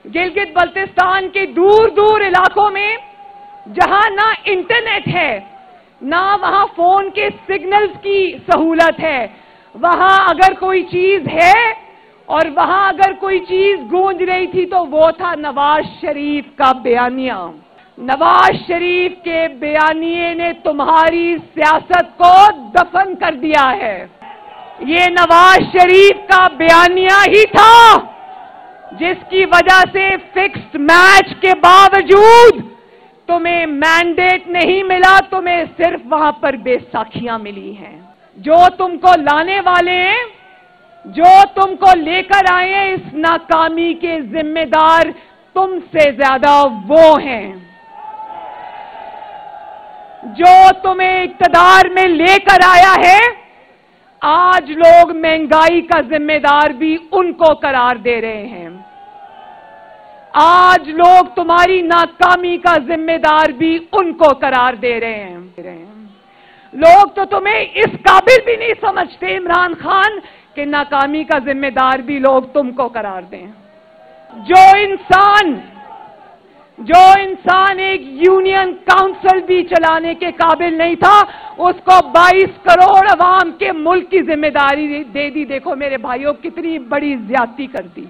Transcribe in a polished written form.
गिलगित बल्तिस्तान के दूर दूर इलाकों में जहां ना इंटरनेट है, ना वहां फोन के सिग्नल्स की सहूलत है, वहां अगर कोई चीज है और वहां अगर कोई चीज गूंज रही थी तो वो था नवाज शरीफ का बयानिया। नवाज शरीफ के बयानिए ने तुम्हारी सियासत को दफन कर दिया है। ये नवाज शरीफ का बयानिया ही था जिसकी वजह से फिक्स्ड मैच के बावजूद तुम्हें मैंडेट नहीं मिला, तुम्हें सिर्फ वहां पर बेसाखियां मिली हैं। जो तुमको लाने वाले हैं, जो तुमको लेकर आए हैं, इस नाकामी के जिम्मेदार तुमसे ज्यादा वो हैं। जो तुम्हें इक्तदार में लेकर आया है, आज लोग महंगाई का जिम्मेदार भी उनको करार दे रहे हैं। आज लोग तुम्हारी नाकामी का जिम्मेदार भी उनको करार दे रहे हैं। लोग तो तुम्हें इस काबिल भी नहीं समझते इमरान खान कि नाकामी का जिम्मेदार भी लोग तुमको करार दें। जो इंसान एक यूनियन काउंसिल भी चलाने के काबिल नहीं था, उसको 22 करोड़ अवाम के मुल्क की जिम्मेदारी दे दी। देखो मेरे भाइयों, कितनी बड़ी ज्यादती कर दी।